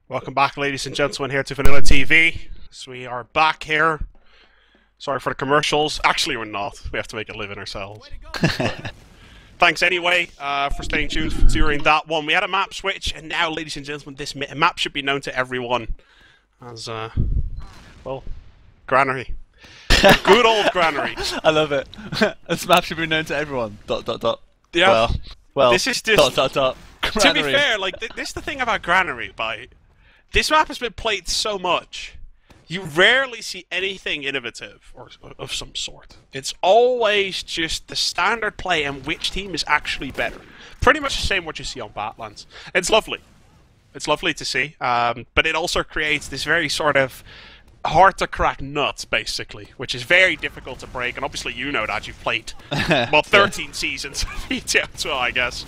Welcome back, ladies and gentlemen, here to VanillaTV. So we are back here. Sorry for the commercials. Actually, we're not. We have to make a living ourselves. Thanks anyway for staying tuned during that one. We had a map switch, and now, ladies and gentlemen, this map should be known to everyone as, well, Granary. Good old Granary. I love it. This map should be known to everyone. ... Yeah. Well, this is just... ... To be fair, like, this is the thing about Granary, Byte. This map has been played so much, you rarely see anything innovative or of some sort. It's always just the standard play and which team is actually better. Pretty much the same what you see on Badlands. It's lovely. It's lovely to see, but it also creates this very sort of hard-to-crack nut, basically, which is very difficult to break, and obviously you know that. You've played, well, 13 seasons of ETF2L, I guess.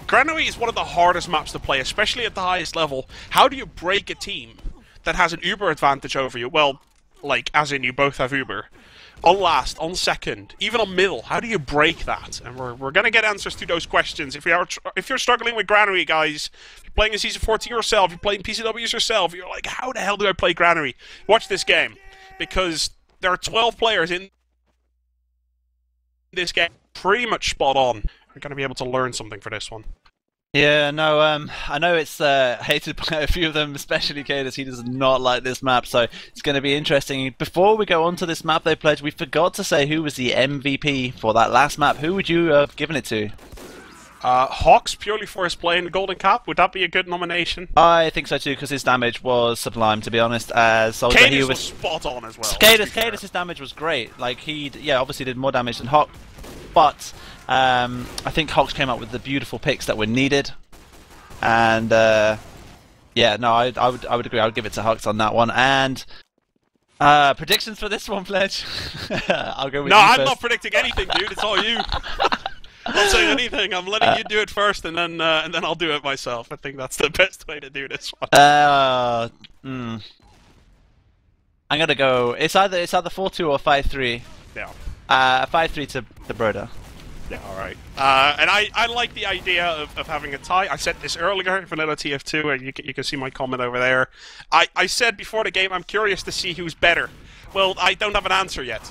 Granary is one of the hardest maps to play, especially at the highest level. How do you break a team that has an Uber advantage over you? Well, like, as in you both have Uber. On last, on second, even on middle, how do you break that? And we're going to get answers to those questions. If you're struggling with Granary, guys, if you're playing a Season 14 yourself, you're playing PCWs yourself, you're like, how the hell do I play Granary? Watch this game, because there are 12 players in this game, pretty much spot on. We're going to be able to learn something for this one. Yeah, no, I know it's hated by a few of them, especially kaidus. He does not like this map, so it's going to be interesting. Before we go on to this map they pledged, we forgot to say who was the MVP for that last map. Who would you have given it to? hocz, purely for his play in the Golden Cap. Would that be a good nomination? I think so too, because his damage was sublime, to be honest. As Soldier, kaidus he was spot on as well. Kaidus' damage was great. Like, he, yeah, obviously did more damage than hocz, but I think hocz came up with the beautiful picks that were needed, and yeah, no, I would agree. I would give it to hocz on that one. And predictions for this one, Pledge? I'll go with you I'm first. not predicting anything, dude. It's all you. I'm not saying anything. I'm letting you do it first, and then I'll do it myself. I think that's the best way to do this one. I'm gonna go. It's either 4-2 or 5-3. Yeah. 5-3 to Broder. Yeah, alright. And I like the idea of having a tie. I said this earlier, Vanilla TF2, and you can see my comment over there. I said before the game, I'm curious to see who's better. Well, I don't have an answer yet.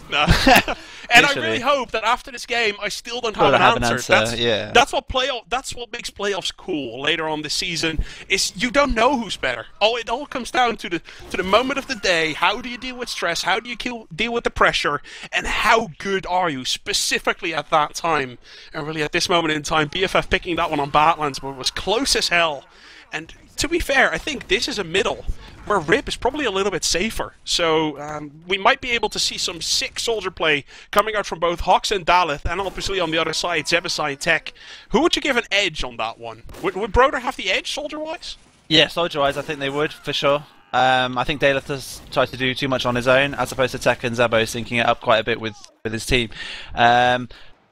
And I really hope that after this game, I still don't have an answer. Yeah. That's what makes playoffs cool later on this season, is you don't know who's better. It all comes down to the moment of the day. How do you deal with stress? How do you deal with the pressure? And how good are you specifically at that time? And really at this moment in time, BFF picking that one on Badlands was close as hell. And to be fair, I think this is a middle where Rip is probably a little bit safer. So we might be able to see some sick soldier play coming out from both hocz and daleth, and obviously on the other side, Zebbosai tech. Who would you give an edge on that one? Would Broder have the edge, soldier-wise? Yeah, soldier-wise, I think they would, for sure. I think daleth has tried to do too much on his own, as opposed to Tech and Zebo syncing it up quite a bit with his team.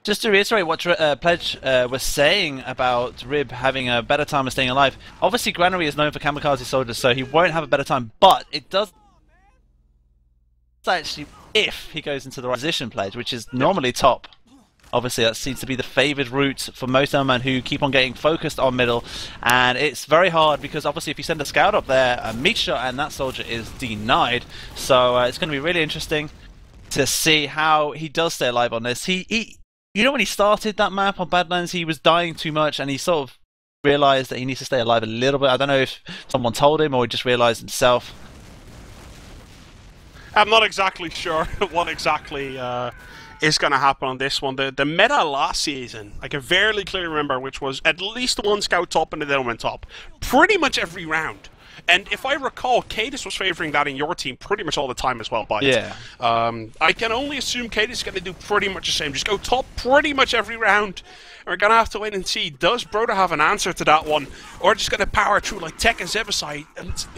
Just to reiterate what Pledge was saying about Rib having a better time of staying alive, obviously Granary is known for kamikaze soldiers, so he won't have a better time, but it does actually if he goes into the right position, Pledge, which is normally top. Obviously that seems to be the favoured route for most Elman who keep on getting focused on middle, and it's very hard because obviously if you send a scout up there, a meat shot and that soldier is denied, so it's going to be really interesting to see how he does stay alive on this. You know, when he started that map on Badlands, he was dying too much, and he sort of realised that he needs to stay alive a little bit. I don't know if someone told him or he just realised himself. I'm not exactly sure what exactly is going to happen on this one. The meta last season, I can very clearly remember, which was at least one scout top and a gentleman top, pretty much every round. And if I recall, kaidus was favouring that in your team pretty much all the time as well, Byte. Yeah. I can only assume kaidus is going to do pretty much the same. Just go top pretty much every round. And we're going to have to wait and see, does Broder have an answer to that one? Or just going to power through like Tech and Zebbosai?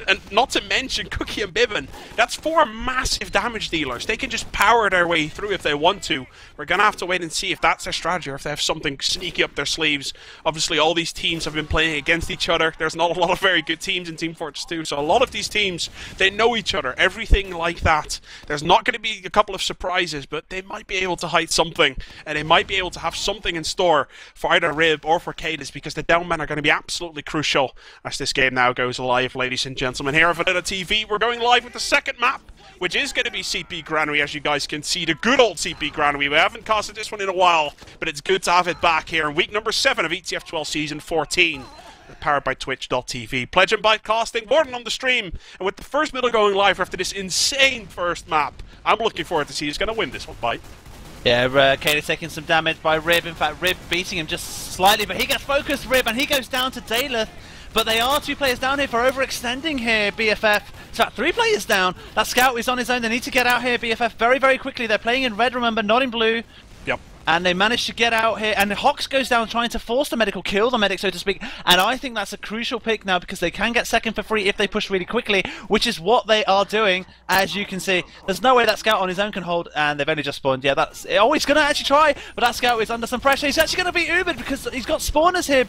And not to mention kukkye and bybben. That's 4 massive damage dealers. They can just power their way through if they want to. We're going to have to wait and see if that's their strategy or if they have something sneaky up their sleeves. Obviously, all these teams have been playing against each other. There's not a lot of very good teams in Team Fortress 2. So a lot of these teams, they know each other. Everything like that. There's not going to be a couple of surprises, but they might be able to hide something. And they might be able to have something in store for either Rib or for kaidus, because the down men are going to be absolutely crucial as this game now goes live, ladies and gentlemen. Here at VanillaTV, we're going live with the second map, which is going to be CP Granary, as you guys can see, the good old CP Granary. We haven't casted this one in a while, but it's good to have it back here in week number 7 of ETF2L Season 14. Powered by Twitch.tv. Pledge and Byte casting, Warden on the stream, and with the first middle going live after this insane first map, I'm looking forward to see who's going to win this one, Byte. Yeah, kaidus taking some damage by Rib. In fact, Rib beating him just slightly, but he gets focused, Rib, and he goes down to daleth. But they are 2 players down here for overextending here, BFF. So 3 players down. That scout is on his own. They need to get out here, BFF, very, very quickly. They're playing in red, remember, not in blue. Yep. And they managed to get out here, and hocz goes down trying to force the medical, kill the medic, so to speak. And I think that's a crucial pick now, because they can get second for free if they push really quickly, which is what they are doing, as you can see. There's no way that scout on his own can hold, and they've only just spawned. Yeah, that's... Oh, he's going to actually try, but that scout is under some pressure. He's actually going to be Ubered, because he's got spawners here,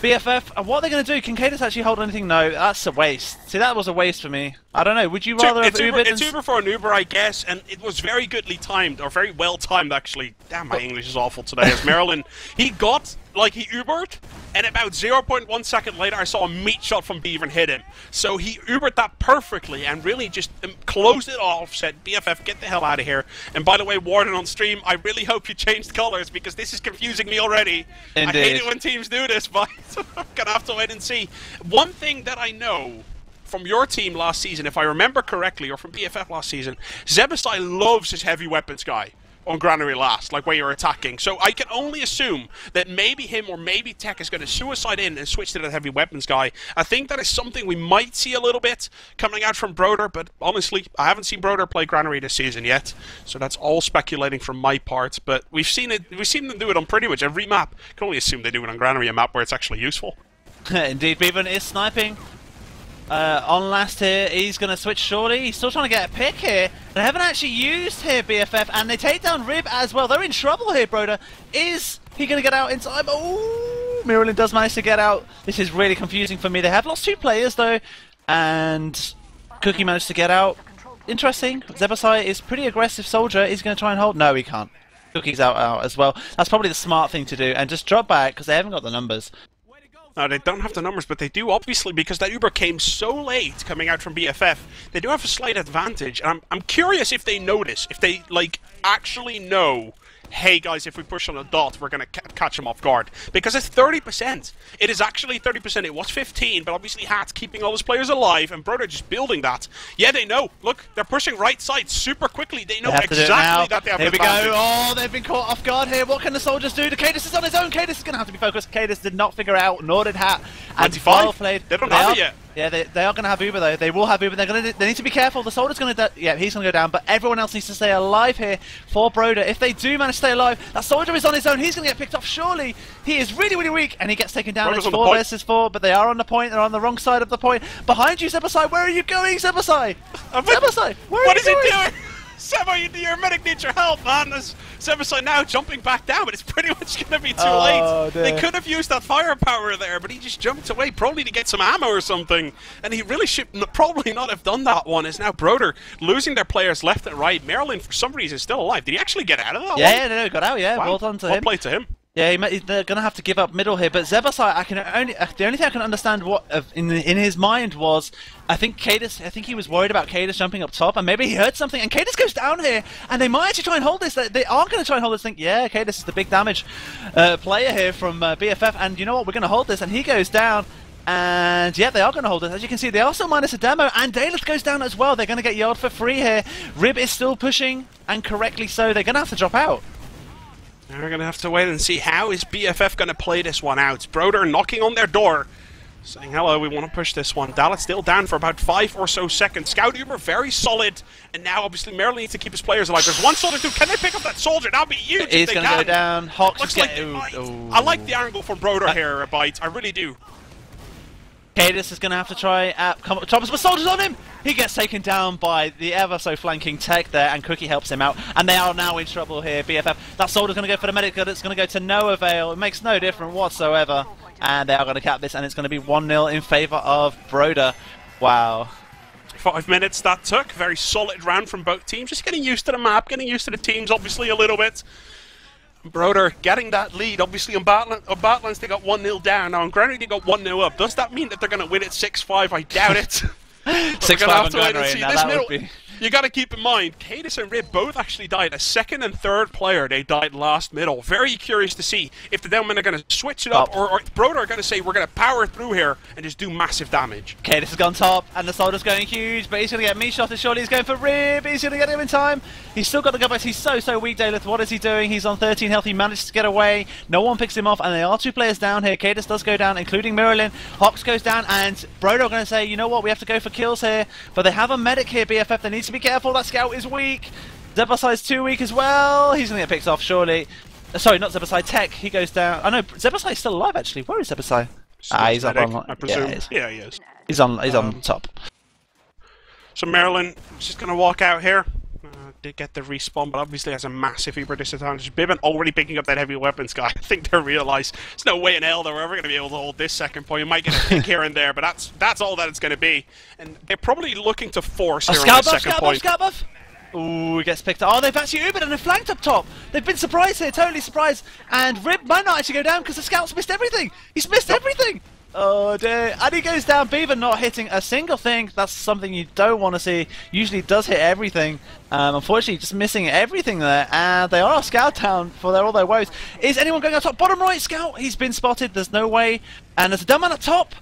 BFF, and what are they going to do? Can kaidus actually hold anything? No, that's a waste. See, that was a waste for me. I don't know, would you rather have Ubered? It's Uber for an Uber, I guess, and it was very goodly timed, or very well timed, actually. Damn, my English is awful today. As mirelin, he got, like, he Ubered, and about 0.1 second later, I saw a meat shot from Beavern hit him. So he Ubered that perfectly, and really just closed it off, said, BFF, get the hell out of here. And by the way, Warden on stream, I really hope you changed colors, because this is confusing me already. Indeed. I hate it when teams do this, but I'm gonna have to wait and see. One thing that I know from your team last season, if I remember correctly, or from BFF last season, Zebbosai loves his heavy weapons guy on Granary last, like where you're attacking. So I can only assume that maybe him or maybe Tech is going to suicide in and switch to the heavy weapons guy. I think that is something we might see a little bit coming out from Broder, but honestly, I haven't seen Broder play Granary this season yet, so that's all speculating from my part. But we've seen them do it on pretty much every map. Can only assume they do it on Granary, a map where it's actually useful. Indeed, Beavern is sniping. On last here, he's going to switch shortly. He's still trying to get a pick here. They haven't actually used here, BFF, and they take down Rib as well. They're in trouble here, Broder. Is he going to get out in time? Oh, mirelin does manage to get out. This is really confusing for me. They have lost 2 players, though, and kukkye managed to get out. Interesting. Zebbosai is pretty aggressive soldier. He's going to try and hold. No, he can't. Kukkye's out as well. That's probably the smart thing to do, and just drop back, because they haven't got the numbers. No, they don't have the numbers, but they do, obviously, because that Uber came so late coming out from BFF. They do have a slight advantage, and I'm curious if they notice, if they, like, actually know, hey guys, if we push on a dot, we're going to catch him off guard. Because it's 30%. It is actually 30%. It was 15, but obviously Hat's keeping all his players alive, and Broder just building that. Yeah, they know. Look, they're pushing right side super quickly. They know exactly that they have Here the we advantage. go. Oh, they've been caught off guard here. What can the soldiers do? The kaidus is on his own. kaidus is going to have to be focused. kaidus did not figure out, nor did Hat. And 25? well played. They don't have it yet. Yeah, they are going to have Uber though. They will have Uber. They need to be careful. The soldier's going to, yeah, he's going to go down. But everyone else needs to stay alive here for Broder. If they do manage to stay alive, that soldier is on his own. He's going to get picked off. Surely he is really, really weak, and he gets taken down. Broder's It's 4 versus 4, but they are on the point. They're on the wrong side of the point. Behind you, Zebbosai. Where are you going, Zebbosai? Zebbosai, where are you going? What is he doing? Sebo, your medic needs your help, man. There's Zebbosai now jumping back down, but it's pretty much going to be too late. Dear. They could have used that firepower there, but he just jumped away, probably to get some ammo or something. And he really should probably not have done that one. Is now Broder losing their players left and right. mirelin, for some reason, is still alive. Did he actually get out of that one? Yeah, no, he got out, yeah. Wow. Well done to him. Well played to him. Yeah, they're going to have to give up middle here, but Zebbosai, the only thing I can understand in his mind was, I think he was worried about kaidus jumping up top, and maybe he heard something, and kaidus goes down here, and they might actually try and hold this. They are going to try and hold this thing. Yeah, kaidus is the big damage player here from BFF, and you know what, we're going to hold this, and he goes down. And yeah, they are going to hold it. As you can see, they also minus a demo, and daleth goes down as well. They're going to get yelled for free here. Rib is still pushing, and correctly so. They're going to have to drop out. We're going to have to wait and see how is BFF going to play this one out. Broder knocking on their door, saying, hello, we want to push this one. daleth still down for about 5 or so seconds. Scout Uber very solid, and now obviously mirelin needs to keep his players alive. There's one soldier too. Can they pick up that soldier? That would be huge. He's going to go down. hocz Looks like they might. I like the angle from Broder here, Byte. I really do. kaidus is going to have to try come up with Thomas, but soldiers on him! He gets taken down by the ever so flanking Tech there, and kukkye helps him out, and they are now in trouble here, BFF. That soldier's going to go for the medic, but it's going to go to no avail. It makes no difference whatsoever, and they are going to cap this, and it's going to be 1-0 in favour of Broder. Wow. 5 minutes that took. Very solid round from both teams. Just getting used to the map, getting used to the teams, obviously, a little bit. Broder getting that lead. Obviously, on Battlelands, they got 1-0 down. Now, on Granary, they got 1-0 up. Does that mean that they're going to win it 6-5? I doubt it. 6-5 on Granary. Now, that would be... You got to keep in mind, kaidus and Rib both actually died. A second and third player, they died last middle. Very curious to see if the Delmen are going to switch it up, or Broder are going to say, we're going to power through here and just do massive damage. kaidus has gone top, and the soldier's going huge, but he's going to get me-shot, and surely he's going for Rib. He's going to get him in time. He's still got the go-backs. He's so weak, Daleth. What is he doing? He's on 13 health. He managed to get away. No one picks him off, and there are 2 players down here. kaidus does go down, including mirelin. hocz goes down, and Broder are going to say, you know what, we have to go for kills here, but they have a medic here, BFF. They need to be careful. That scout is weak. Zebbosai is too weak as well. He's going to get picked off, surely. Sorry, not Zebbosai. Tech, he goes down. I know, Zebbosai is still alive, actually. Where is Zebbosai? He's up on... I presume. Yeah, he is. He's on top. So mirelin is just going to walk out here. Did get the respawn, but obviously has a massive Uber disadvantage. bybben already picking up that heavy weapons guy. I think they realise there's no way in hell they're ever going to be able to hold this second point. You might get a pick here and there, but that's all that it's going to be. And they're probably looking to force here on the second point. Scout buff! Ooh, he gets picked up. Oh, they've actually Ubered and they're flanked up top. They've been surprised here, totally surprised. And Rib might not actually go down because the scout's missed everything. He's missed everything. Oh dear. And he goes down. Beavern not hitting a single thing. That's something you don't want to see. Usually does hit everything. Unfortunately, just missing everything there. And they are off scout town for all their woes. Is anyone going up top? Bottom right, scout. He's been spotted. There's no way. And there's a dumb man up top.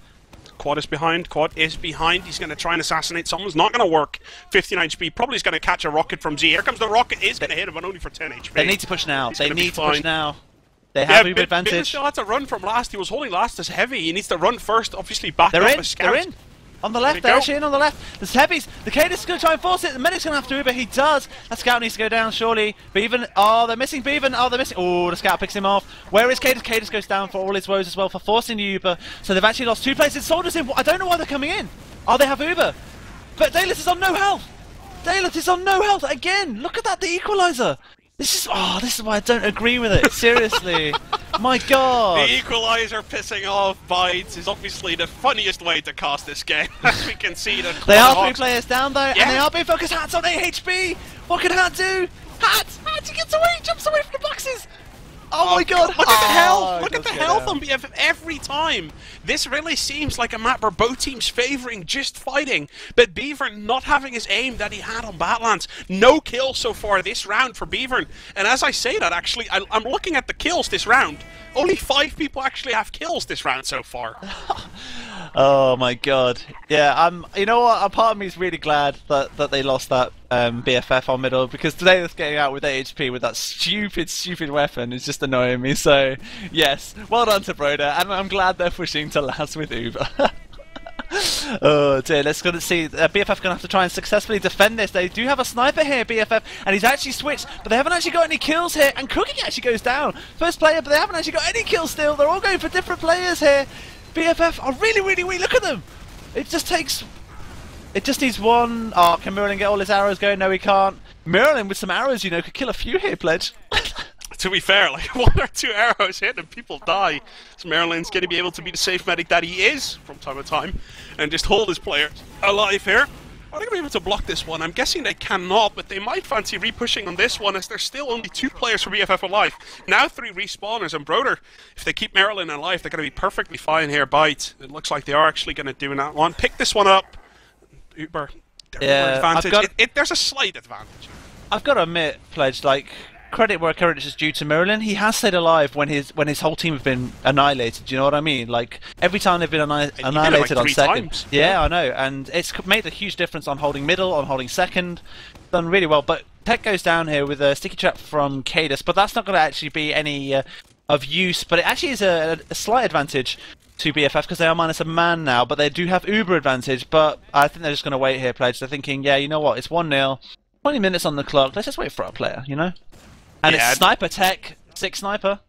Quad is behind. He's going to try and assassinate someone. It's not going to work. 59 HP. Probably is going to catch a rocket from Z. Here comes the rocket. Is going to hit him, but only for 10 HP. They need to push now. They need to push now. They have Uber advantage. Bybben still had to run from last. He was holding last as heavy. He needs to run first. Obviously, back up as scout. They're in. On the left, they're actually in on the left. There's heavies. The kaidus is going to try and force it. The medic's going to have to Uber. He does. That scout needs to go down, surely. Beavern. Oh, they're missing Beavern. Oh, they're missing. Oh, the scout picks him off. Where is kaidus? kaidus goes down for all his woes as well for forcing the Uber. So they've actually lost 2 places. Soldiers in. I don't know why they're coming in. Oh, they have Uber. But daleth is on no health. daleth is on no health again. Look at that, the equalizer. This is why I don't agree with it. Seriously. My god. The equalizer pissing off Byte is obviously the funniest way to cast this game. As we can see, they are 3 players down though, and they are being focused. Hat's on 8 HP. What can Hat do? Hat, he gets away, he jumps away from the boxes. Oh my god! Look at the health! Look at the health on BFF every time! This really seems like a map where both teams favouring just fighting, but beavern not having his aim that he had on Battlelands. No kills so far this round for beavern. And as I say that, actually, I'm looking at the kills this round. Only 5 people actually have kills this round so far. Oh my god. Yeah, you know what? A part of me is really glad that they lost that BFF on middle, because today that's getting out with 8 HP with that stupid weapon is just annoying me. So, yes, well done to Broder, and I'm glad they're pushing to last with Uber. Oh dear, let's go to see. BFF going to have to try and successfully defend this. They do have a sniper here, BFF, and he's actually switched, but they haven't actually got any kills here, and kukkye actually goes down. First player, but they haven't actually got any kills still. They're all going for different players here. BFF are really weak. Look at them. It just needs one. Oh, can mirelin get all his arrows going? No, he can't. mirelin with some arrows, you know, could kill a few here, Pledge. To be fair, like 1 or 2 arrows hit and people die. So mirelin's going to be able to be the safe medic that he is from time to time and just hold his players alive here. Are they going to be able to block this one? I'm guessing they cannot, but they might fancy re-pushing on this one as there's still only 2 players for BFF alive. Now 3 respawners, and Broder, if they keep mirelin alive, they're going to be perfectly fine here. Byte, it looks like they are actually going to do that one. Pick this one up. Uber, advantage. There's a slight advantage. I've got to admit, Pledge, like, credit where credit is due to mirelin. He has stayed alive when his whole team have been annihilated. Do you know what I mean? Like, every time they've been annihilated on second. Times. Yeah, I know, and it's made a huge difference on holding middle, on holding second. Done really well. But Tech goes down here with a sticky trap from kaidus, but that's not going to actually be any of use. But it actually is a slight advantage to BFF because they are minus a man now, but they do have Uber advantage. But I think they're just going to wait here, Pledge. They're thinking, yeah, you know what? It's 1-0, 20 minutes on the clock. Let's just wait for our player, you know. And yeah, it's sniper Tech, 6 sniper.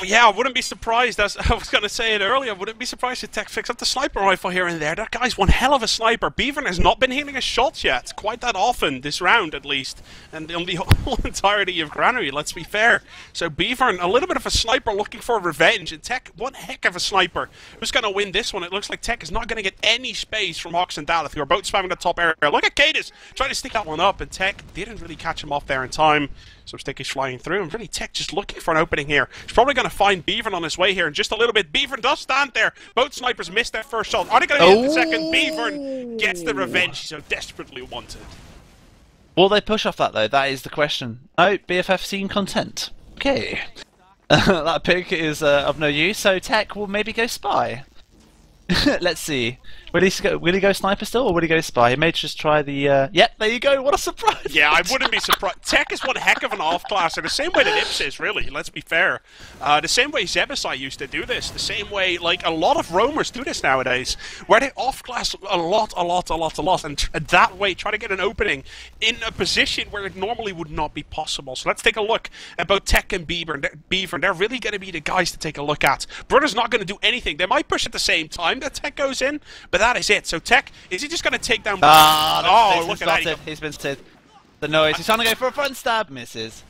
Yeah, I wouldn't be surprised, as I was going to say it earlier, I wouldn't be surprised if Tech picks up the sniper rifle here and there. That guy's one hell of a sniper. Beavern has not been hitting his shots yet, quite that often, this round at least, and on the whole entirety of Granary, let's be fair. So Beavern, a little bit of a sniper looking for revenge, and Tech, one heck of a sniper. Who's going to win this one? It looks like Tech is not going to get any space from hocz and daleth, who are both spamming the top area. Look at kaidus trying to stick that one up, and Tech didn't really catch him off there in time. So Sticky's flying through, and really Tech just looking for an opening here. He's probably going to find Beavern on his way here in just a little bit. Beavern does stand there. Both snipers missed their first shot. Are they going to hit the second? Beavern gets the revenge he so desperately wanted. Will they push off that though? That is the question. No, BFF seem content. Okay. That pick is of no use, so Tech will maybe go spy. Let's see. Will he go sniper still, or will he go spy? He may just try the... Yep, there you go, what a surprise! Yeah, I wouldn't be surprised. Tech is one heck of an off-classer, the same way that Ips is, really, let's be fair. The same way Zebbosai used to do this, the same way, like, a lot of roamers do this nowadays, where they off-class a lot, and that way try to get an opening in a position where it normally would not be possible. So let's take a look at both Tech and Beavern. They're really going to be the guys to take a look at. Broder's not going to do anything. They might push at the same time that Tech goes in, but that is it. So Tech, is he just going to take down... Oh, look at that. He's been spotted. The noise. He's trying to go for a front stab, misses.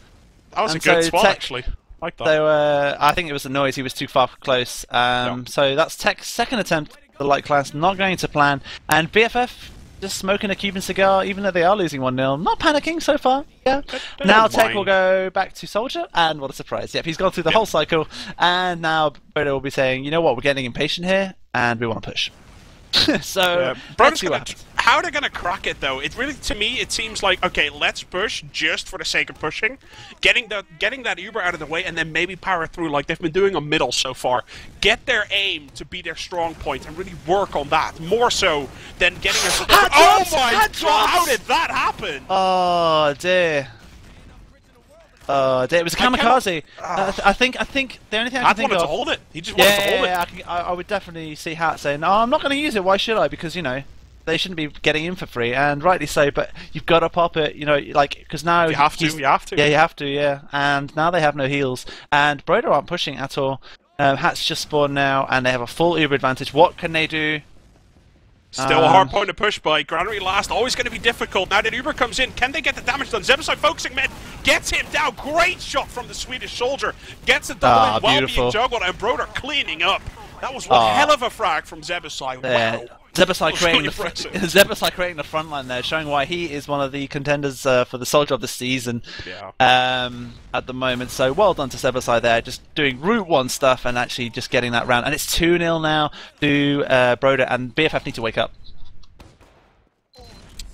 That was a good spot, actually. Like that. So I think it was the noise. He was too far close. So that's Tech's second attempt at the light class, not going to plan. And BFF just smoking a Cuban cigar, even though they are losing 1-0. Not panicking so far. Yeah. Now Tech will go back to Soldier, and what a surprise. Yep, he's gone through the whole cycle, and now Broder will be saying, you know what, we're getting impatient here, and we want to push. So, let's see what happens. How they're going to crack it, though, it really, to me, it seems like, okay, let's push just for the sake of pushing, getting that Uber out of the way, and then maybe power through like they've been doing on middle so far. Get their aim to be their strong point and really work on that, more so than getting us... Oh my god, how did that happen? Oh, dear. Oh, dear. It was a kamikaze. I think the only thing I can think wanted of... to hold it. He just wanted to hold it. Yeah, I would definitely see Hat saying, oh, I'm not going to use it, why should I? Because, you know, they shouldn't be getting in for free, and rightly so, but you've got to pop it, you know, like, because now... You have to. Yeah, you have to, yeah. And now they have no heals, and Broder aren't pushing at all. Hat's just spawned now, and they have a full Uber advantage. What can they do? Still a hard point to push by. Granary last, always going to be difficult. Now that Uber comes in, can they get the damage done? Zebbosai focusing mid, gets him down. Great shot from the Swedish soldier. Gets the double in while being juggled, and Broder cleaning up. That was one hell of a frag from Zebbosai. Wow. Zebbosai creating the front line there, showing why he is one of the contenders for the Soldier of the Season at the moment. So well done to Zebbosai there, just doing Route 1 stuff and actually just getting that round. And it's 2-0 now to Broder, and BFF need to wake up.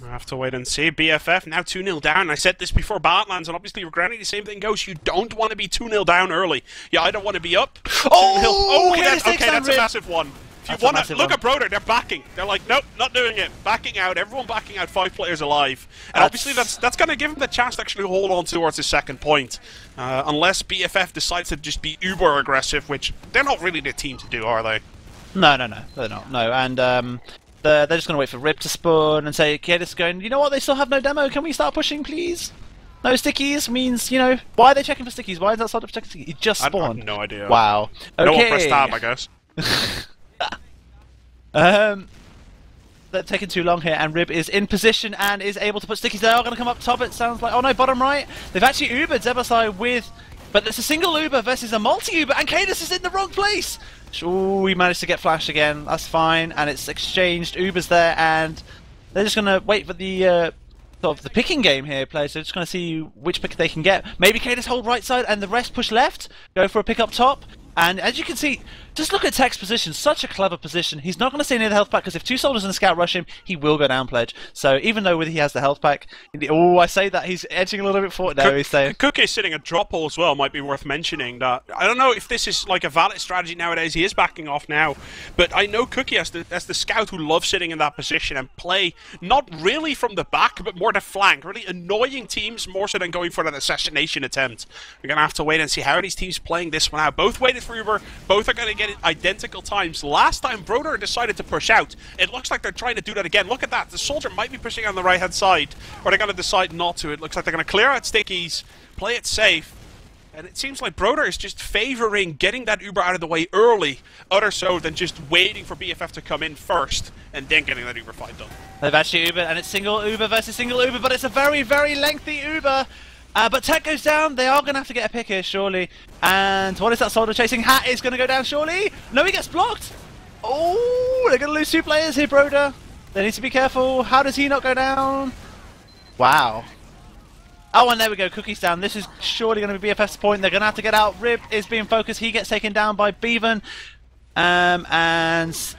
I have to wait and see. BFF now 2-0 down. I said this before Badlands, and obviously with Granary the same thing goes. You don't want to be 2-0 down early. Yeah, I don't want to be up. Okay, that's a massive one. If you want to look at Broder, they're backing. They're like, nope, not doing it. Backing out. Everyone backing out. 5 players alive. And obviously that's going to give them the chance to actually hold on towards his second point. Unless BFF decides to just be uber aggressive, which they're not really the team to do, are they? No, they're not. No, and they're just going to wait for Rip to spawn and say, kaidus going, you know what, they still have no demo. Can we start pushing, please? No stickies means, you know, why are they checking for stickies? Why is that sort of checking stickies? He just spawned. I have no idea. Wow. Okay. No one pressed tab, I guess. They're taking too long here, and Rib is in position and is able to put stickies. They are going to come up top, it sounds like. Oh no, bottom right. They've actually Ubered Zebbosai with... But it's a single Uber versus a multi-Uber, and kaidus is in the wrong place! Ooh, we managed to get flashed again. That's fine, and it's exchanged. Uber's there, and they're just going to wait for the... sort of the picking game here, players. They're just going to see which pick they can get. Maybe kaidus hold right side and the rest push left. Go for a pick up top. And as you can see, just look at Tech's position. Such a clever position. He's not going to stay near the health pack because if 2 soldiers and a scout rush him, he will go down pledge. So even though he has the health pack... Oh, I say that. He's edging a little bit forward now. He's saying... Kukkye sitting a drop hole as well might be worth mentioning. That I don't know if this is like a valid strategy nowadays. He is backing off now. But I know Kukkye as the scout who loves sitting in that position and play not really from the back, but more the flank. Really annoying teams more so than going for that assassination attempt. We're going to have to wait and see how these teams playing this one out. Both waited for Uber. Both are going to get it identical times. Last time Broder decided to push out. It looks like they're trying to do that again. Look at that. The soldier might be pushing on the right hand side. Or they're going to decide not to. It looks like they're going to clear out stickies, play it safe. And it seems like Broder is just favouring getting that Uber out of the way early, other so than just waiting for BFF to come in first and then getting that Uber fight done. They've actually Uber, and it's single Uber versus single Uber, but it's a very, very lengthy Uber. But Tech goes down. They are going to have to get a pick here, surely. And what is that soldier chasing? Hat is going to go down, surely. No, he gets blocked. Oh, they're going to lose 2 players here, Broder. They need to be careful. How does he not go down? Wow. Oh, and there we go. Kukkye's down. This is surely going to be BFF's point. They're going to have to get out. Rib is being focused. He gets taken down by Beavern. And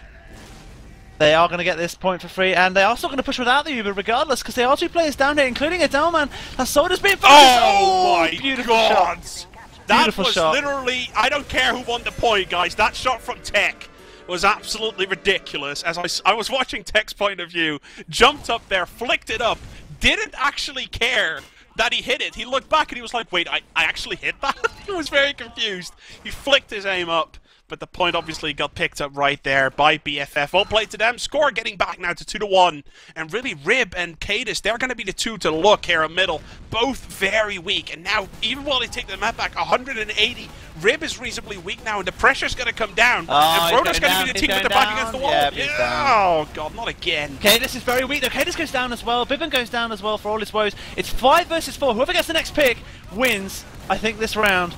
they are going to get this point for free. And they are still going to push without the Uber regardless, because there are 2 players down here, including a Delman. That Soda's being focused. Oh my beautiful God! Shot. That Beautiful was shot. literally, I don't care who won the point, guys. That shot from Tech was absolutely ridiculous. As I was watching Tech's point of view, jumped up there, flicked it up, didn't actually care that he hit it. He looked back and he was like, wait, I actually hit that? He was very confused. He flicked his aim up, but the point obviously got picked up right there by BFF. Well played to them. Score getting back now to 2-1. And really, Rib and Kaidus, they're going to be the 2 to look here in middle. Both very weak. And now, even while they take the map back, 180, Rib is reasonably weak now, and the pressure's going to come down. And Broder's going to be the team with the back against the wall. Oh, God, not again. Kaidus is very weak, though. Kaidus goes down as well. Bybben goes down as well for all his woes. It's 5 versus 4. Whoever gets the next pick wins, I think, this round.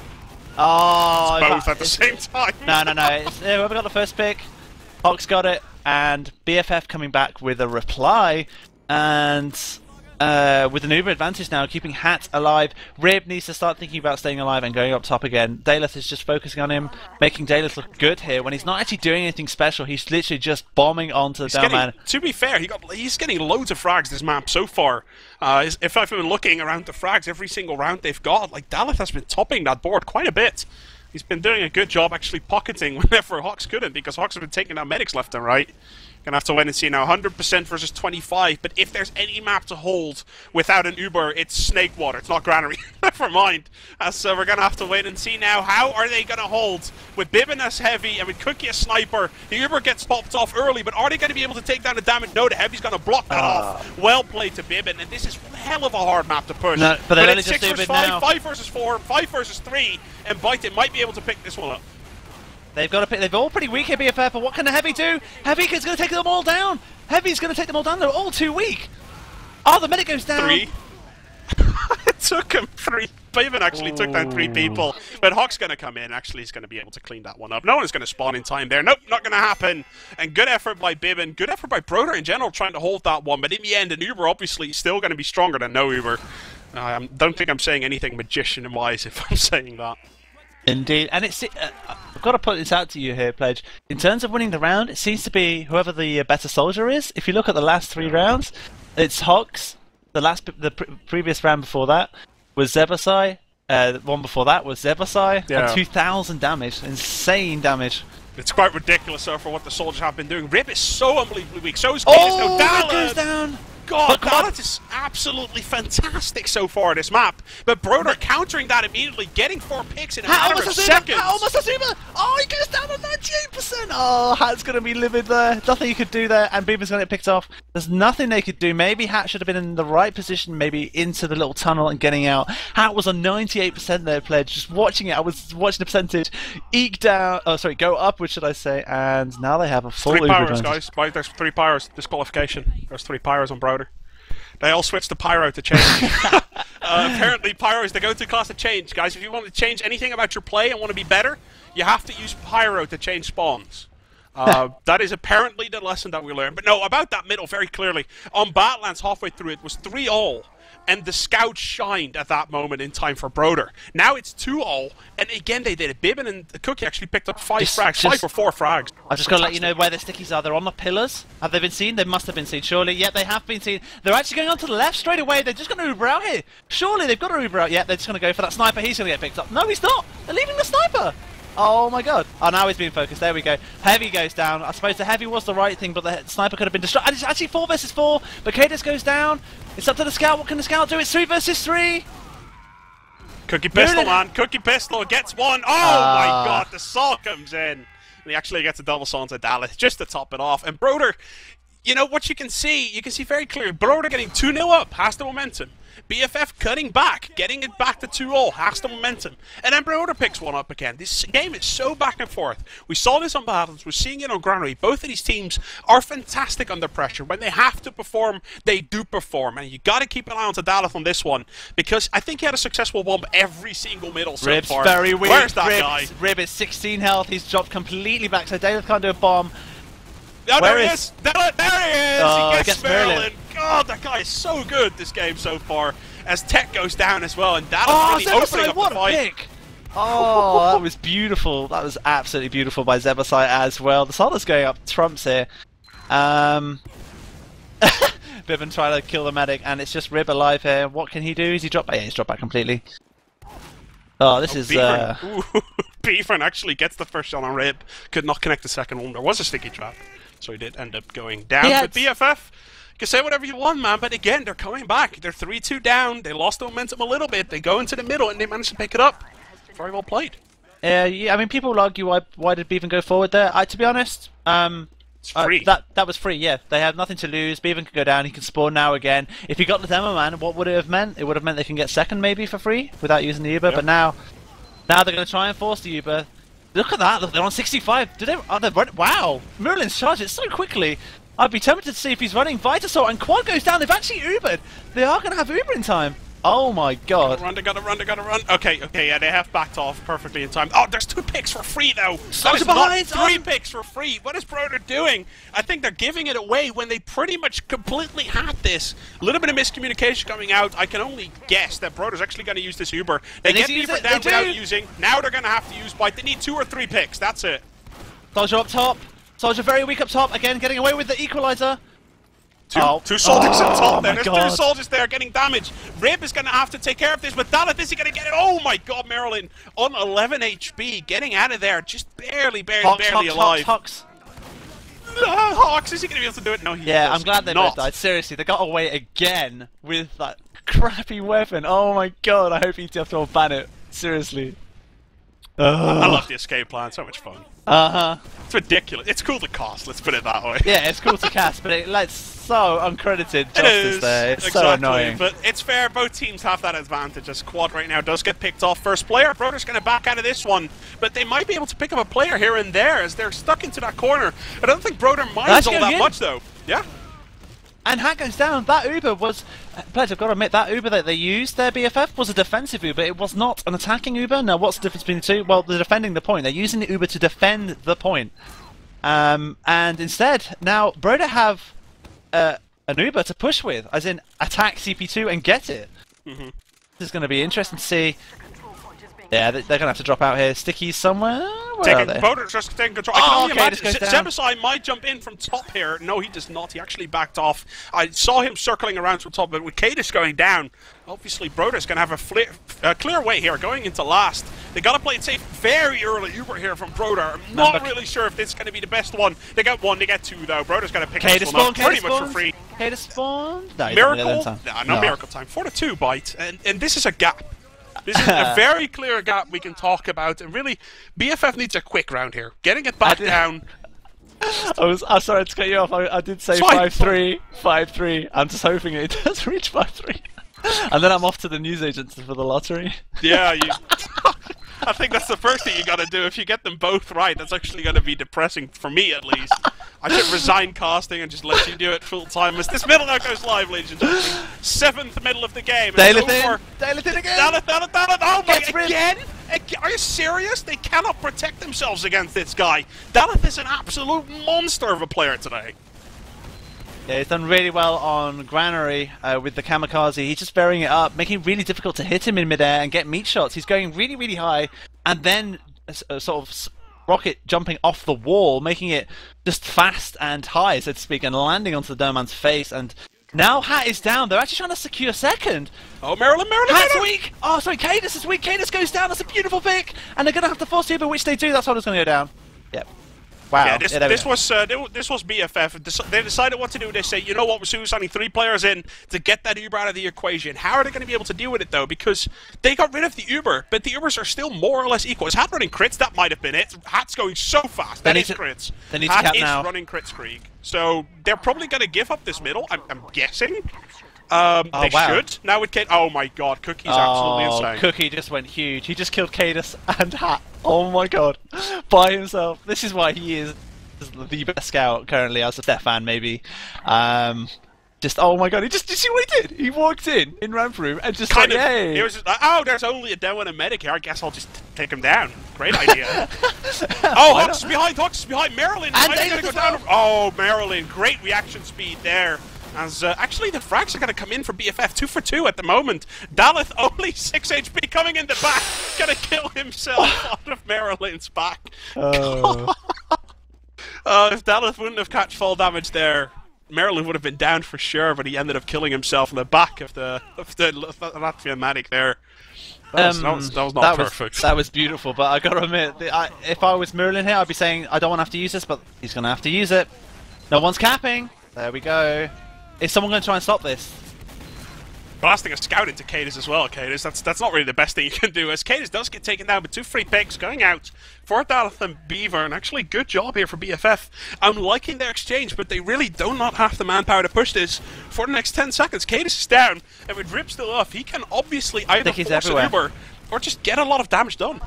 Oh, it's both at the same time. No. It's, whoever got the first pick, hocz got it, and BFF coming back with a reply, and with an Uber advantage now, keeping Hat alive. Rib needs to start thinking about staying alive and going up top again. Daleth is just focusing on him, making Daleth look good here when he's not actually doing anything special. He's literally just bombing onto the down man. To be fair, he's getting loads of frags this map so far. If I've been looking around the frags every single round they've got, like Daleth has been topping that board quite a bit. He's been doing a good job actually pocketing whenever hocz couldn't, because hocz have been taking out medics left and right. Gonna have to wait and see now. 100% versus 25, but if there's any map to hold without an Uber, it's Snakewater. It's not Granary. Never mind. So we're gonna have to wait and see now. How are they gonna hold with Bybben as heavy and with Kukkye as sniper? The Uber gets popped off early, but are they gonna be able to take down the damage? No, the heavy's gonna block that off. Well played to Bybben, and this is a hell of a hard map to push. No, but it's just 6 versus 5, 5 versus 4, 5 versus 3, and Byte might be able to pick this one up. They've got to pick. They're all pretty weak here, BFF. But what can the Heavy do? Heavy is going to take them all down. Heavy's going to take them all down. They're all too weak. Oh, the medic goes down. 3. It took him 3. Bybben actually took down 3 people. But hocz going to come in. Actually, he's going to be able to clean that one up. No one is going to spawn in time there. Nope, not going to happen. And good effort by Bybben. Good effort by Broder in general trying to hold that one. But in the end, an Uber obviously still going to be stronger than no Uber. I don't think I'm saying anything magician-wise if I'm saying that. Indeed, and it's I've got to put this out to you here, Pledge. In terms of winning the round, it seems to be whoever the better soldier is. If you look at the last 3 rounds, it's hocz. The previous round before that was Zebbosai. The one before that was Zebbosai. Yeah. And 2,000 damage, insane damage. It's quite ridiculous for what the soldiers have been doing. Rib is so unbelievably weak. So is Kaidus. Oh, Daleth goes down. God, Daleth is absolutely fantastic so far this map. But Broder countering that immediately, getting 4 picks in a matter of seconds. Almost a Uber. Oh, he goes down to 98%. Oh, Hat's going to be livid there. Nothing he could do there, and Beaver's going to get picked off. There's nothing they could do. Maybe Hat should have been in the right position, maybe into the little tunnel and getting out. Hat was on 98% there, Pledge. Just watching it, I was watching the percentage eke down. Oh, sorry, go upwards, should I say? And now they have a full 3 Uber pyros, advantage. guys. There's 3 pyros. Disqualification. There's 3 pyros on Broder. They all switched to Pyro to change. Apparently, Pyro is the go-to class to change, guys. If you want to change anything about your play and want to be better, you have to use Pyro to change spawns. That is apparently the lesson that we learned. But no, about that middle, very clearly. On Badlands, halfway through, it was 3-all. And the scout shined at that moment in time for Broder. Now it's 2-all, and again they did it. Bybben and Kukkye actually picked up 5 frags, 5 or 4 frags. I've just got to let you know where the stickies are. They're on the pillars. Have they been seen? They must have been seen, surely. Yep, they have been seen. They're actually going on to the left straight away. They're just going to Uber out here. Surely they've got to Uber out. Yep, they're just going to go for that sniper. He's going to get picked up. No, he's not. They're leaving the sniper. Oh my god. Oh, now he's being focused. There we go. Heavy goes down. I suppose the heavy was the right thing, but the sniper could have been destroyed. And it's actually 4 versus 4. But Kaidus goes down. It's up to the scout. What can the scout do? It's 3 versus 3. Kukkye pistol, man. Kukkye pistol gets 1. Oh my god, the saw comes in. And he actually gets a double saw into Daleth just to top it off. And Broder, you know what you can see very clearly. Broder getting 2-0 up, has the momentum. BFF cutting back, getting it back to 2-all, has the momentum. And then Broder picks one up again. This game is so back and forth. We saw this on Battles, we're seeing it on Granary. Both of these teams are fantastic under pressure. When they have to perform, they do perform. And you got to keep an eye on Daleth on this one, because I think he had a successful bomb every single middle so Rib's far. very weak. Where's that guy? Rib is 16 health. He's dropped completely back, so Daleth can't do a bomb. Oh, there he is! There he is! Oh, he gets mirelin. mirelin. God, that guy is so good this game so far. as Tech goes down as well, and that is really opening up what the fight. A pick! Oh, that was beautiful. That was absolutely beautiful by Zebbosai as well. The Solar's going up trumps here. Bybben trying to kill the medic, and it's just Rib alive here. What can he do? Is he drop back? Yeah, he's dropped back completely. Oh, this is... Beavern actually gets the first shot on Rib. Could not connect the second one. There was a sticky trap, so he did end up going down. But BFF, you can say whatever you want, man, but again, they're coming back. They're 3-2 down. They lost the momentum a little bit. They go into the middle, and they managed to pick it up. Very well played. Yeah, I mean, people will argue why did Beavern go forward there. To be honest, it's free. That was free. Yeah, they have nothing to lose. Beavern can go down. He can spawn now again. If he got the demo man, what would it have meant? It would have meant they can get second maybe for free without using the Uber. Yep. But now they're going to try and force the Uber. Look at that. Look, they're on 65. Did they? Oh, they're running. Wow, Mirilin's charged it so quickly. I'd be tempted to see if he's running Vitasol, and Quad goes down. They've actually Ubered. They are going to have Uber in time. Oh my god. They gotta run. Okay, yeah, they have backed off perfectly in time. Oh, there's 2 picks for free, though. That is not 3 picks for free. What is Broder doing? I think they're giving it away when they pretty much completely had this. A little bit of miscommunication coming out. I can only guess that Broder's actually going to use this Uber. They get Beaver down without using. Now they're going to have to use Byte. They need 2 or 3 picks. That's it. Soldier up top. Soldier very weak up top. Again, getting away with the equalizer. Two soldiers on top there. There's 2 soldiers there getting damage. Rib is going to have to take care of this, but daleth, is he going to get it? Oh my god, mirelin on 11 HP, getting out of there, just barely alive. Hocz. Hocz, is he going to be able to do it? No, he I'm glad they both died. Seriously, they got away again with that crappy weapon. Oh my god, I hope ETF2L ban it. Seriously. I love the escape plan, so much fun. It's ridiculous. It's cool to cast, let's put it that way. Yeah, it's cool to cast, but it lets so uncredited justice there. It's exactly, so annoying. But it's fair, both teams have that advantage as Quad right now does get picked off first player. Broder's going to back out of this one, but they might be able to pick up a player here and there as they're stuck into that corner. I don't think Broder minds all that much though. Yeah. And Hat goes down. That Uber was... Pledge, I've got to admit, that Uber that they used, their BFF, was a defensive Uber. It was not an attacking Uber. Now, what's the difference between the two? Well, they're defending the point. They're using the Uber to defend the point. And instead, now, Broder have an Uber to push with, as in attack CP2 and get it. This is going to be interesting to see. Yeah, they're going to have to drop out here. Stickies somewhere? Where are they? Broder's just taking control. I can only imagine Zebbosai might jump in from top here. No, he does not. He actually backed off. I saw him circling around from top, but with kaidus going down, obviously Broder's going to have a clear way here going into last. They got to play it safe very early. Uber here from Broder. I'm not really sure if this is going to be the best one. They got 1, they get 2 though. Broder's going to pick this one up pretty much for free. Kaidus spawn? No, Miracle? No, Miracle time. 4-2 Byte. And this is a gap. This is a very clear gap we can talk about, and really, BFF needs a quick round here. Getting it back down. I'm sorry to cut you off. I did say 5-3, 5-3. I'm just hoping it does reach 5-3. And then I'm off to the newsagents for the lottery. Yeah, I think that's the first thing you got to do. If you get them both right, that's actually going to be depressing, for me at least. I should resign casting and just let you do it full time. As this middle now goes live, ladies and gentlemen. 7th middle of the game. Daleth in! Daleth in again! Daleth! Oh my, again? Are you serious? They cannot protect themselves against this guy. Daleth is an absolute monster of a player today. Yeah, he's done really well on Granary with the kamikaze. He's just varying it up, making it really difficult to hit him in midair and get meat shots. He's going really, really high, and then sort of rocket jumping off the wall, making it just fast and high, so to speak, and landing onto the Doman's face. And now Hat is down. They're actually trying to secure second. Oh, mirelin! Hat's weak! Oh, sorry, kaidus is weak. Kaidus goes down. That's a beautiful pick. And they're going to have to force Uber, which they do. That's how it's going to go down. Yep. Wow. Yeah, this was BFF. They decided what to do. They say, you know what, we're suiciding 3 players in to get that Uber out of the equation. How are they going to be able to deal with it, though? Because they got rid of the Uber, but the Ubers are still more or less equal. Is Hat running crits? That might have been it. Hat's going so fast. That is crits. Hat is running crits, Krieg. So they're probably going to give up this middle, I'm guessing. They should. Now with Kaidus. Oh my god, Kukkye's absolutely insane. Kukkye just went huge. He just killed kaidus and Hat. Oh my god. By himself. This is why he is the best scout currently, as a Stefan maybe. Oh my god, did you see what he did? He walked in ramp room and just kind like, hey. It was just like, oh, there's only a demo and a medic here. I guess I'll just take him down. Great idea. Oh, Hocz is behind, mirelin. And they go down. Oh, mirelin, great reaction speed there. As actually the frags are going to come in for BFF 2 for 2 at the moment. Daleth only 6 HP coming in the back, going to kill himself out of Marilin's back. If Daleth wouldn't have catch fall damage there, Marilyn would have been down for sure, but he ended up killing himself in the back of the Latvian medic there. That was not perfect. That was beautiful, but I gotta admit, if I was Mirelin here, I'd be saying I don't want to have to use this, but he's gonna have to use it. No one's capping. There we go. Is someone going to try and stop this? Blasting a scout into Kaidus as well, Kaidus. That's not really the best thing you can do, as Kaidus does get taken down with 2 free picks going out for daleth and beavern. Actually, good job here for BFF. I'm liking their exchange, but they really do not have the manpower to push this for the next 10 seconds. Kaidus is down, and with Rip still off, he can obviously either force an Uber or just get a lot of damage done.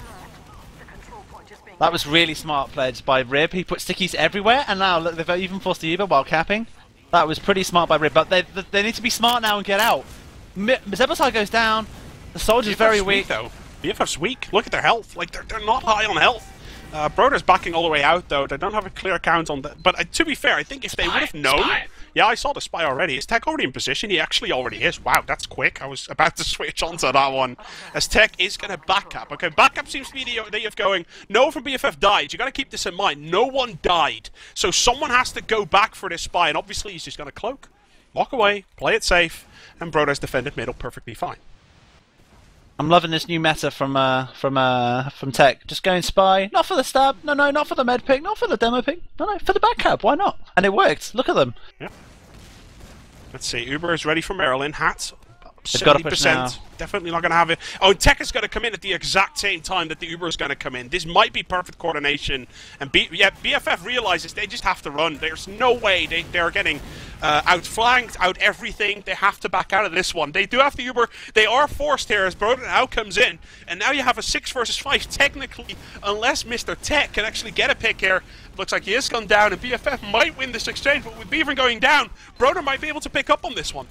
That was really smart pledge by Rib. He put stickies everywhere, and now look, they've even forced the Uber while capping. That was pretty smart by Rib, but they need to be smart now and get out. Zebbosai goes down. The soldier's very weak. Though. BFF's weak. Look at their health. Like they're not high on health. Broder's backing all the way out though. They don't have a clear count on that. But to be fair, I think if they would have known, yeah, I saw the spy already. Is Tech already in position? He actually already is. Wow, that's quick. I was about to switch onto that one. As Tech is going to backup. Okay, backup seems to be the way of going. No one from BFF died. You got to keep this in mind. No one died, so someone has to go back for this spy, and obviously he's just going to cloak, walk away, play it safe, and Broder's defended middle perfectly fine. I'm loving this new meta from Tech. Just going spy, not for the stab, no, not for the med pick, not for the demo pick, no, for the backup. Why not? And it worked. Look at them. Yeah. Let's see. Uber is ready for Marilyn. Hats. 70%. Definitely not going to have it. Oh, Tech is going to come in at the exact same time that the Uber is going to come in. This might be perfect coordination. And BFF realizes they just have to run. There's no way they're getting outflanked, out everything. They have to back out of this one. They do have the Uber. They are forced here as Broder now comes in. And now you have a 6 versus 5 technically, unless Mr. Tech can actually get a pick here. Looks like he is gone down, and BFF might win this exchange. But with Beavern going down, Broder might be able to pick up on this one.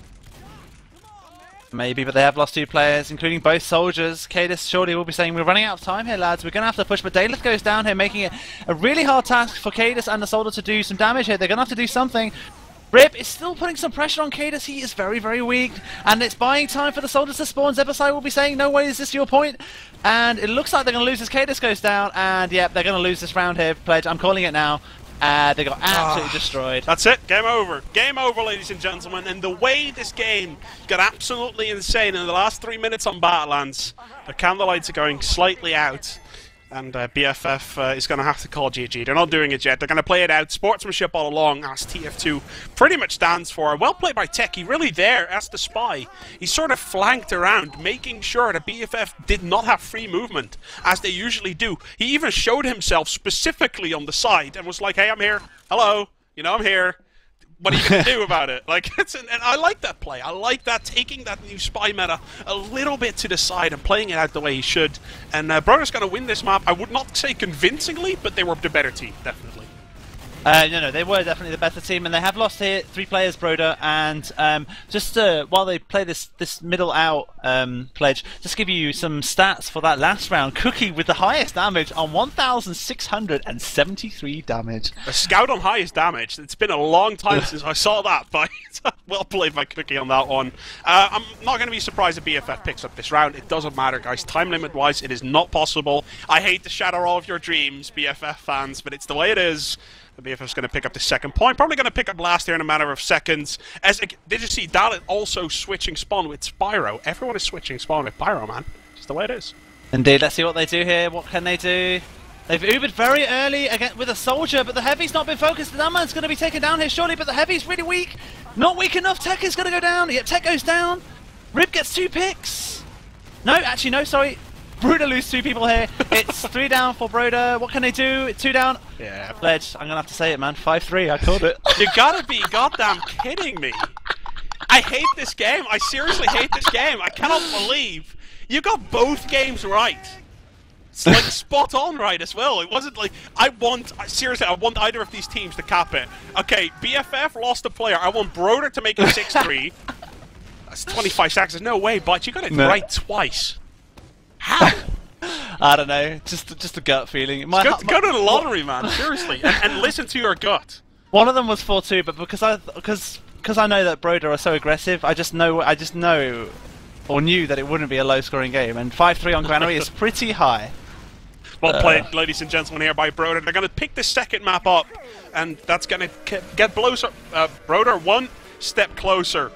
Maybe, but they have lost 2 players, including both soldiers. Kaidus surely will be saying, we're running out of time here, lads. We're going to have to push, but daleth goes down here, making it a really hard task for Kaidus and the soldier to do some damage here. They're going to have to do something. Rip is still putting some pressure on Kaidus. He is very, very weak, and it's buying time for the soldiers to spawn. Zebbosai will be saying, no way, is this your point? And it looks like they're going to lose as Kaidus goes down, and yep, they're going to lose this round here, Pledge. I'm calling it now. They got absolutely destroyed. That's it. Game over. Game over, ladies and gentlemen. And the way this game got absolutely insane in the last 3 minutes on Battlelands, the candlelights are going slightly out. And BFF is going to have to call GG. They're not doing it yet. They're going to play it out. Sportsmanship all along, as TF2 pretty much stands for. Well played by Techie, really there as the spy. He sort of flanked around, making sure that BFF did not have free movement, as they usually do. He even showed himself specifically on the side and was like, hey, I'm here. Hello. You know, I'm here. What are you going to do about it? Like, and I like that play. I like that, taking that new spy meta a little bit to the side and playing it out the way he should. And Broder's going to win this map. I would not say convincingly, but they were the better team, definitely. No, they were definitely the better team, and they have lost here 3 players, Broder, and just while they play this middle out pledge, just give you some stats for that last round. Kukkye with the highest damage on 1,673 damage. A scout on highest damage. It's been a long time since I saw that, but well played by Kukkye on that one. I'm not going to be surprised if BFF picks up this round. It doesn't matter, guys. Time limit-wise, it is not possible. I hate to shatter all of your dreams, BFF fans, but it's the way it is. The BFF's going to pick up the second point. Probably going to pick up last here in a matter of seconds. Did you see daleth also switching spawn with Spyro? Everyone is switching spawn with Pyro, man. Just the way it is. Indeed. Let's see what they do here. What can they do? They've Ubered very early again with a soldier, but the heavy's not been focused. That man's going to be taken down here surely, but the heavy's really weak. Not weak enough. Tech is going to go down. Yep, Tech goes down. Rib gets 2 picks. No, actually, no, sorry. Broder lose 2 people here. It's 3 down for Broder. What can they do? 2 down. Yeah. Pledge. I'm going to have to say it, man. 5-3. I called it. You gotta be goddamn kidding me. I hate this game. I seriously hate this game. I cannot believe you got both games right. It's like spot on right as well. It wasn't like seriously, I want either of these teams to cap it. Okay, BFF lost a player. I want Broder to make it 6-3. That's 25 seconds. There's no way, but you got it right twice. How? I don't know. Just a gut feeling. Go to the lottery, man. Seriously, and listen to your gut. One of them was 4-2, but because because I know that Broder are so aggressive, I just know, or knew that it wouldn't be a low-scoring game, and 5-3 on Granary is pretty high. Well played, ladies and gentlemen, here by Broder. They're going to pick the second map up, and that's going to get Broder one step closer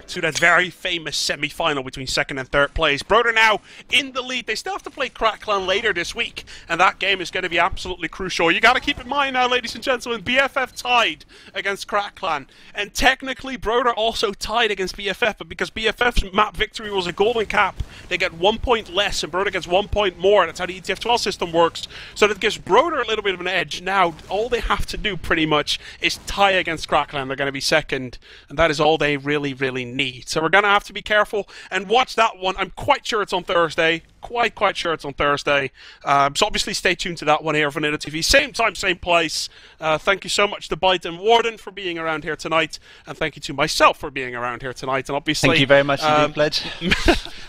to that very famous semi-final between second and third place. Broder now in the lead. They still have to play Crackclan later this week, and that game is going to be absolutely crucial. You got to keep in mind now, ladies and gentlemen, BFF tied against Crackclan, and technically Broder also tied against BFF, but because BFF's map victory was a golden cap, they get 1 point less, and Broder gets 1 point more. That's how the ETF2L system works. So that gives Broder a little bit of an edge. Now, all they have to do pretty much is tie against Crackclan. They're going to be second, and that is all they really, really need. So we're going to have to be careful and watch that one. I'm quite sure it's on Thursday. Quite sure it's on Thursday. So obviously stay tuned to that one here on VanillaTV. Same time, same place. Thank you so much to Byte and Warden for being around here tonight. And thank you to myself for being around here tonight. And obviously, thank you very much indeed, Pledge.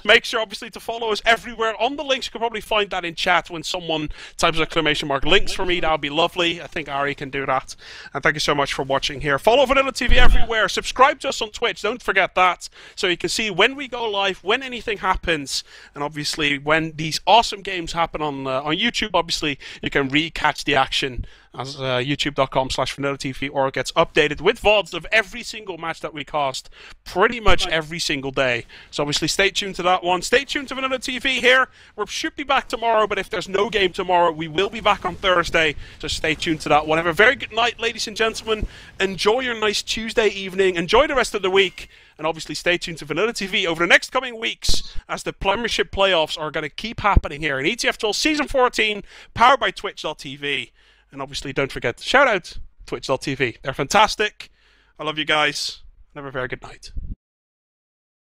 Make sure obviously to follow us everywhere on the links. You can probably find that in chat when someone types exclamation mark links for me. That would be lovely. I think Ari can do that. And thank you so much for watching here. Follow VanillaTV everywhere. Subscribe to us on Twitch. Don't forget that. So you can see when we go live, when anything happens, and obviously when these awesome games happen on YouTube. Obviously, you can re-catch the action as youtube.com/VanillaTV, or it gets updated with VODs of every single match that we cast pretty much every single day. So obviously stay tuned to that one. Stay tuned to VanillaTV here. We should be back tomorrow, but if there's no game tomorrow, we will be back on Thursday. So stay tuned to that one. Have a very good night, ladies and gentlemen. Enjoy your nice Tuesday evening. Enjoy the rest of the week. And obviously stay tuned to VanillaTV over the next coming weeks as the Premiership playoffs are going to keep happening here in ETF2L Season 14, powered by Twitch.tv. And obviously don't forget to shout out Twitch.tv. They're fantastic. I love you guys. Have a very good night.